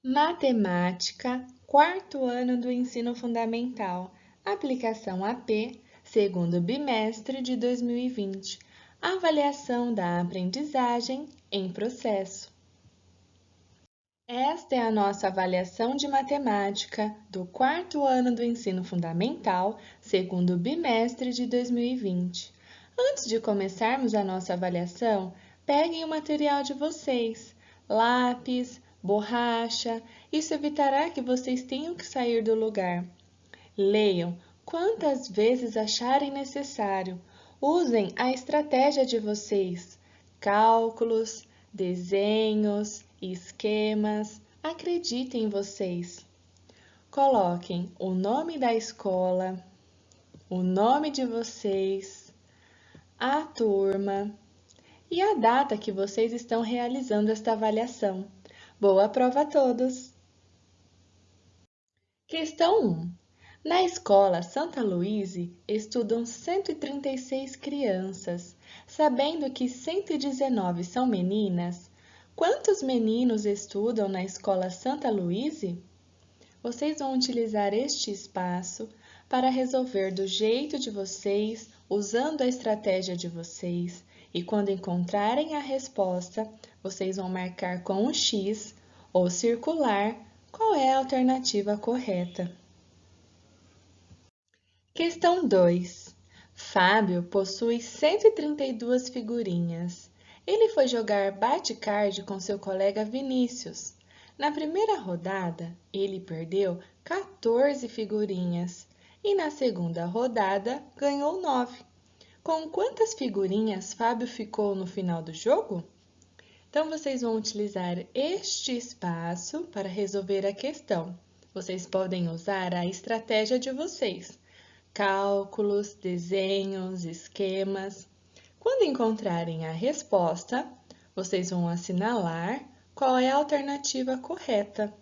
Matemática, quarto ano do ensino fundamental, aplicação AP, segundo bimestre de 2020, avaliação da aprendizagem em processo. Esta é a nossa avaliação de matemática do quarto ano do ensino fundamental, segundo bimestre de 2020. Antes de começarmos a nossa avaliação, peguem o material de vocês, lápis, borracha, isso evitará que vocês tenham que sair do lugar. Leiam quantas vezes acharem necessário. Usem a estratégia de vocês. Cálculos, desenhos, esquemas. Acreditem em vocês. Coloquem o nome da escola, o nome de vocês, a turma e a data que vocês estão realizando esta avaliação. Boa prova a todos! Questão 1. Na escola Santa Luíse estudam 136 crianças. Sabendo que 119 são meninas, quantos meninos estudam na escola Santa Luíse? Vocês vão utilizar este espaço para resolver do jeito de vocês, usando a estratégia de vocês. E quando encontrarem a resposta, vocês vão marcar com um X ou circular qual é a alternativa correta. Questão 2. Fábio possui 132 figurinhas. Ele foi jogar bate-card com seu colega Vinícius. Na primeira rodada, ele perdeu 14 figurinhas e na segunda rodada ganhou 9. Com quantas figurinhas Fábio ficou no final do jogo? Então, vocês vão utilizar este espaço para resolver a questão. Vocês podem usar a estratégia de vocês. Cálculos, desenhos, esquemas. Quando encontrarem a resposta, vocês vão assinalar qual é a alternativa correta.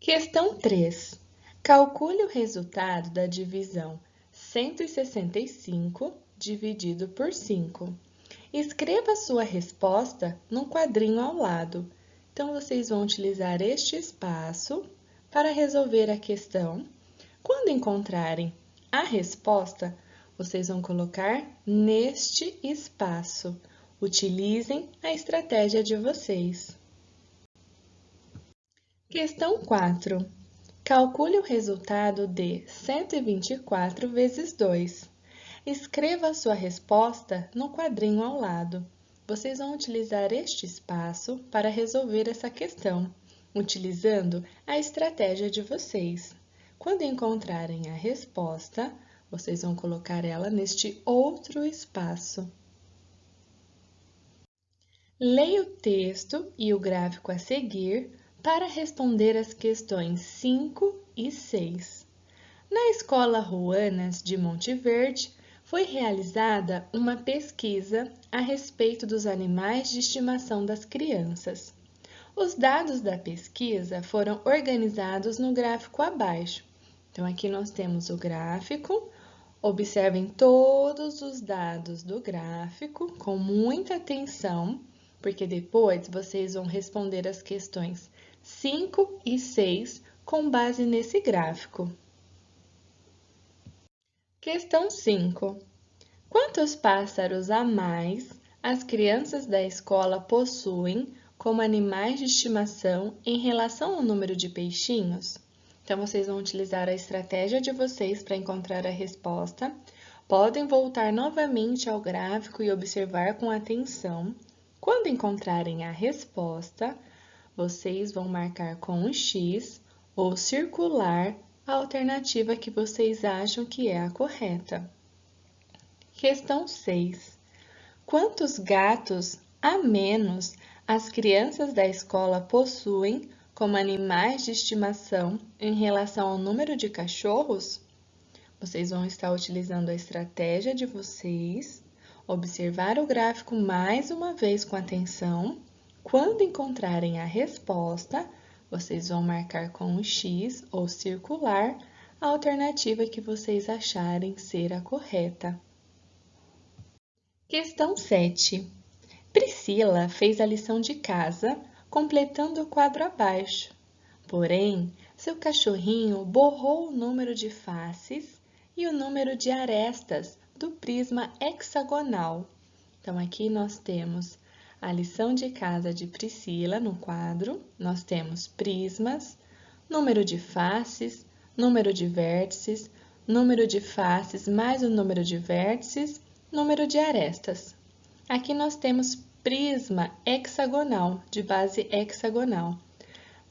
Questão 3. Calcule o resultado da divisão 165 dividido por 5. Escreva sua resposta num quadrinho ao lado. Então, vocês vão utilizar este espaço para resolver a questão. Quando encontrarem a resposta, vocês vão colocar neste espaço. Utilizem a estratégia de vocês. Questão 4. Calcule o resultado de 124 vezes 2. Escreva a sua resposta no quadrinho ao lado. Vocês vão utilizar este espaço para resolver essa questão, utilizando a estratégia de vocês. Quando encontrarem a resposta, vocês vão colocar ela neste outro espaço. Leia o texto e o gráfico a seguir para responder as questões 5 e 6. Na Escola Ruanas de Monte Verde, foi realizada uma pesquisa a respeito dos animais de estimação das crianças. Os dados da pesquisa foram organizados no gráfico abaixo. Então, aqui nós temos o gráfico. Observem todos os dados do gráfico com muita atenção, porque depois vocês vão responder as questões 5 e 6 com base nesse gráfico. Questão 5. Quantos pássaros a mais as crianças da escola possuem como animais de estimação em relação ao número de peixinhos? Então, vocês vão utilizar a estratégia de vocês para encontrar a resposta. Podem voltar novamente ao gráfico e observar com atenção. Quando encontrarem a resposta, vocês vão marcar com um X ou circular a alternativa que vocês acham que é a correta. Questão 6. Quantos gatos a menos as crianças da escola possuem como animais de estimação em relação ao número de cachorros? Vocês vão estar utilizando a estratégia de vocês, observar o gráfico mais uma vez com atenção. Quando encontrarem a resposta, vocês vão marcar com um X ou circular a alternativa que vocês acharem ser a correta. Questão 7. Priscila fez a lição de casa completando o quadro abaixo. Porém, seu cachorrinho borrou o número de faces e o número de arestas do prisma hexagonal. Então, aqui nós temos a lição de casa de Priscila no quadro. Nós temos prismas, número de faces, número de vértices, número de faces mais o número de vértices, número de arestas. Aqui nós temos prisma hexagonal, de base hexagonal.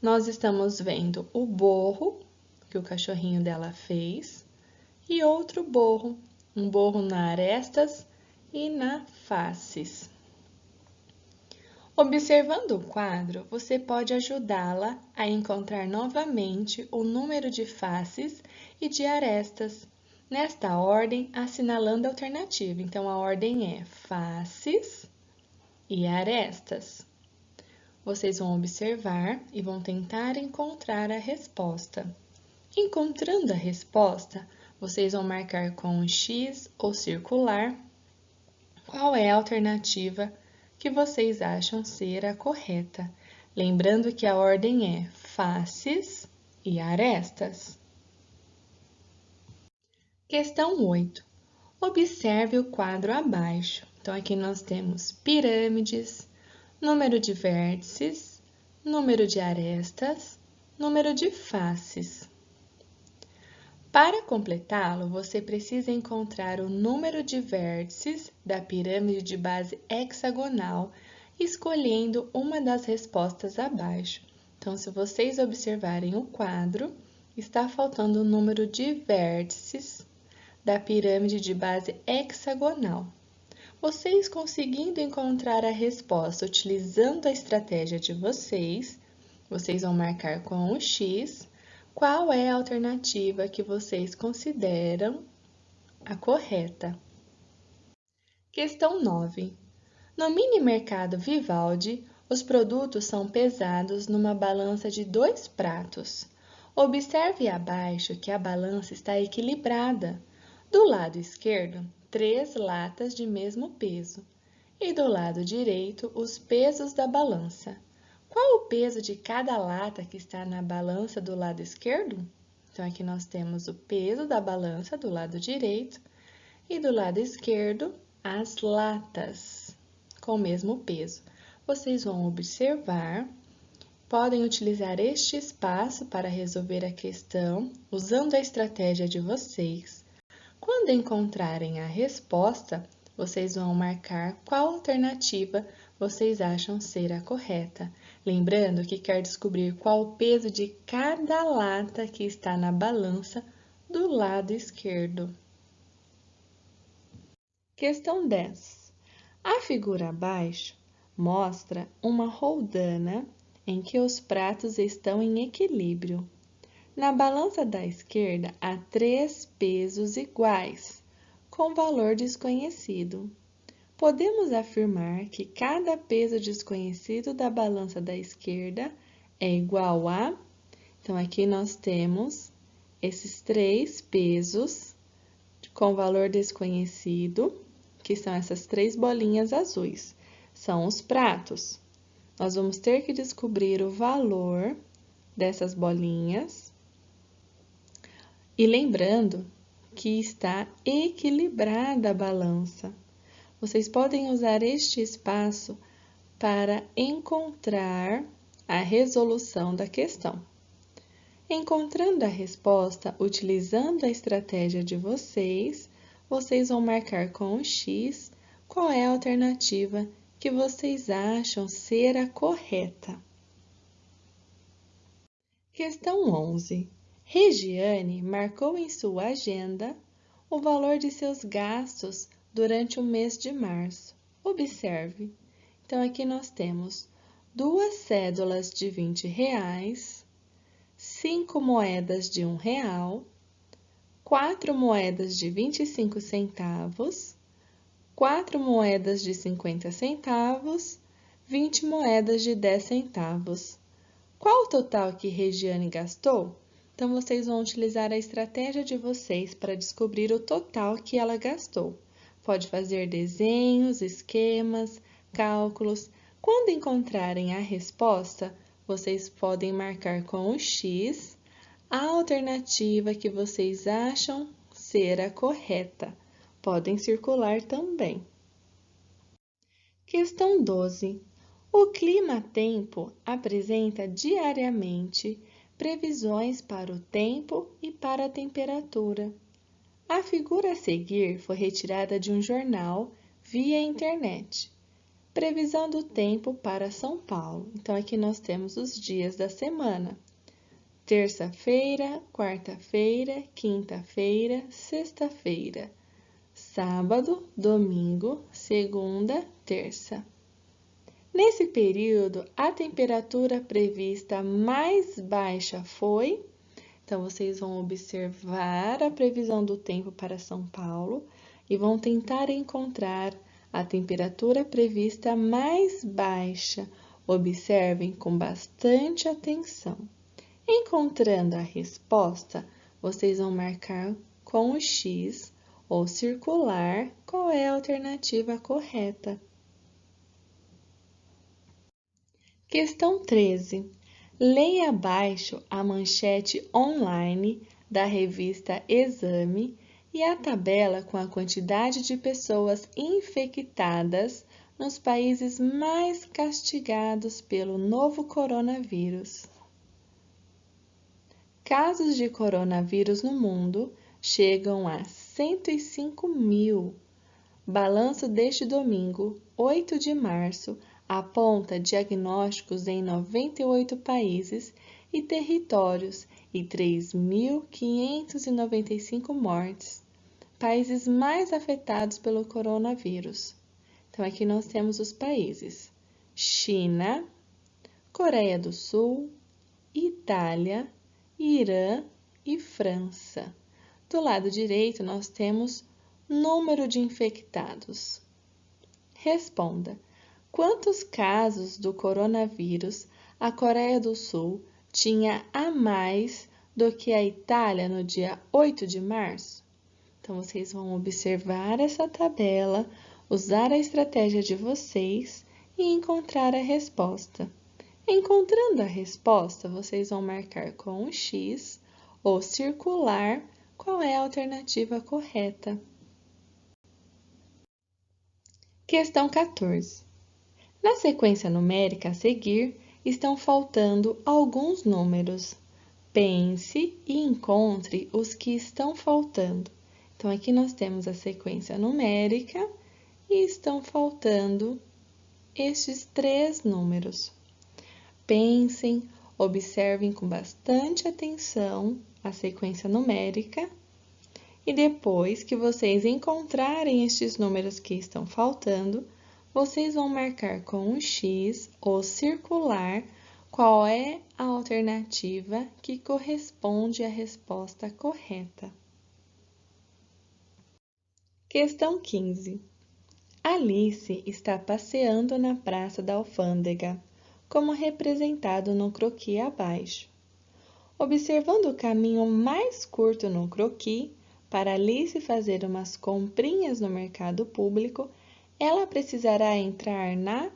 Nós estamos vendo o borro que o cachorrinho dela fez e outro borro, um borro na arestas e na faces. Observando o quadro, você pode ajudá-la a encontrar novamente o número de faces e de arestas, nesta ordem, assinalando a alternativa. Então, a ordem é faces e arestas. Vocês vão observar e vão tentar encontrar a resposta. Encontrando a resposta, vocês vão marcar com um X ou circular qual é a alternativa que vocês acham ser a correta. Lembrando que a ordem é faces e arestas. Questão 8. Observe o quadro abaixo. Então, aqui nós temos pirâmides, número de vértices, número de arestas, número de faces. Para completá-lo, você precisa encontrar o número de vértices da pirâmide de base hexagonal, escolhendo uma das respostas abaixo. Então, se vocês observarem o quadro, está faltando o número de vértices da pirâmide de base hexagonal. Vocês conseguindo encontrar a resposta utilizando a estratégia de vocês vão marcar com o X qual é a alternativa que vocês consideram a correta. Questão 9. No mini mercado Vivaldi, os produtos são pesados numa balança de 2 pratos. Observe abaixo que a balança está equilibrada. Do lado esquerdo, 3 latas de mesmo peso e do lado direito, os pesos da balança. Qual o peso de cada lata que está na balança do lado esquerdo? Então, aqui nós temos o peso da balança do lado direito e do lado esquerdo, as latas com o mesmo peso. Vocês vão observar, podem utilizar este espaço para resolver a questão usando a estratégia de vocês. Quando encontrarem a resposta, vocês vão marcar qual alternativa vocês acham ser a correta. Lembrando que quer descobrir qual o peso de cada lata que está na balança do lado esquerdo. Questão 10. A figura abaixo mostra uma roldana em que os pratos estão em equilíbrio. Na balança da esquerda há 3 pesos iguais, com valor desconhecido. Podemos afirmar que cada peso desconhecido da balança da esquerda é igual a... Então, aqui nós temos esses 3 pesos com valor desconhecido, que são essas 3 bolinhas azuis. São os pratos. Nós vamos ter que descobrir o valor dessas bolinhas. E lembrando que está equilibrada a balança. Vocês podem usar este espaço para encontrar a resolução da questão. Encontrando a resposta, utilizando a estratégia de vocês vão marcar com o X qual é a alternativa que vocês acham ser a correta. Questão 11. Regiane marcou em sua agenda o valor de seus gastos durante o mês de março. Observe. Então, aqui nós temos 2 cédulas de R$20, 5 moedas de R$1, 4 moedas de 25 centavos, 4 moedas de 50 centavos, 20 moedas de 10 centavos. Qual o total que Regiane gastou? Então, vocês vão utilizar a estratégia de vocês para descobrir o total que ela gastou. Pode fazer desenhos, esquemas, cálculos. Quando encontrarem a resposta, vocês podem marcar com o X a alternativa que vocês acham ser a correta. Podem circular também. Questão 12. O clima-tempo apresenta diariamente previsões para o tempo e para a temperatura. A figura a seguir foi retirada de um jornal via internet. Previsão do tempo para São Paulo. Então, aqui nós temos os dias da semana. Terça-feira, quarta-feira, quinta-feira, sexta-feira. Sábado, domingo, segunda, terça. Nesse período, a temperatura prevista mais baixa foi... Então, vocês vão observar a previsão do tempo para São Paulo e vão tentar encontrar a temperatura prevista mais baixa. Observem com bastante atenção. Encontrando a resposta, vocês vão marcar com o X ou circular qual é a alternativa correta. Questão 13. Leia abaixo a manchete online da revista Exame e a tabela com a quantidade de pessoas infectadas nos países mais castigados pelo novo coronavírus. Casos de coronavírus no mundo chegam a 105 mil. Balanço deste domingo, 8 de março, aponta diagnósticos em 98 países e territórios e 3.595 mortes. Países mais afetados pelo coronavírus. Então, aqui nós temos os países: China, Coreia do Sul, Itália, Irã e França. Do lado direito, nós temos número de infectados. Responda: quantos casos do coronavírus a Coreia do Sul tinha a mais do que a Itália no dia 8 de março? Então, vocês vão observar essa tabela, usar a estratégia de vocês e encontrar a resposta. Encontrando a resposta, vocês vão marcar com o X ou circular qual é a alternativa correta. Questão 14. Na sequência numérica a seguir, estão faltando alguns números. Pense e encontre os que estão faltando. Então, aqui nós temos a sequência numérica e estão faltando estes 3 números. Pensem, observem com bastante atenção a sequência numérica e depois que vocês encontrarem estes números que estão faltando, vocês vão marcar com um X ou circular qual é a alternativa que corresponde à resposta correta. Questão 15. Alice está passeando na Praça da Alfândega, como representado no croquis abaixo. Observando o caminho mais curto no croquis, para Alice fazer umas comprinhas no mercado público, ela precisará entrar na...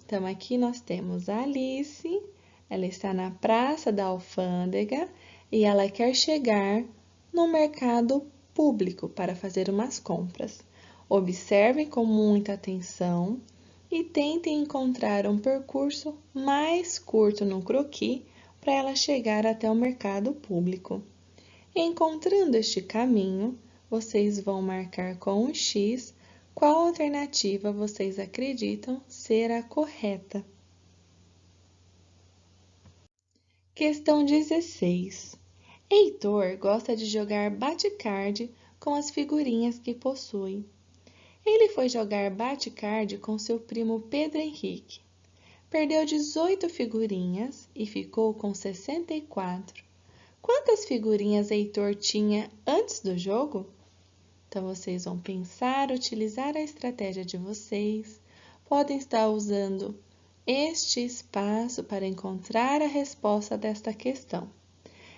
Então, aqui nós temos a Alice, ela está na Praça da Alfândega e ela quer chegar no mercado público para fazer umas compras. Observem com muita atenção e tentem encontrar um percurso mais curto no croquis para ela chegar até o mercado público. Encontrando este caminho, vocês vão marcar com um X qual alternativa vocês acreditam ser a correta. Questão 16. Heitor gosta de jogar bate-card com as figurinhas que possui. Ele foi jogar bate-card com seu primo Pedro Henrique. Perdeu 18 figurinhas e ficou com 64. Quantas figurinhas Heitor tinha antes do jogo? Então, vocês vão pensar, utilizar a estratégia de vocês. Podem estar usando este espaço para encontrar a resposta desta questão.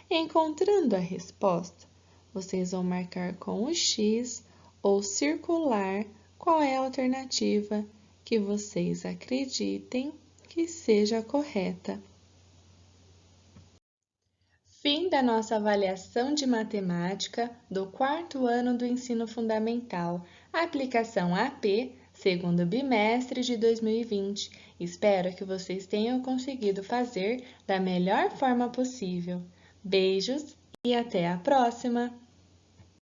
Encontrando a resposta, vocês vão marcar com o X ou circular qual é a alternativa que vocês acreditem que seja correta. Fim da nossa avaliação de matemática do 4º ano do ensino fundamental, aplicação AP, segundo bimestre de 2020. Espero que vocês tenham conseguido fazer da melhor forma possível. Beijos e até a próxima!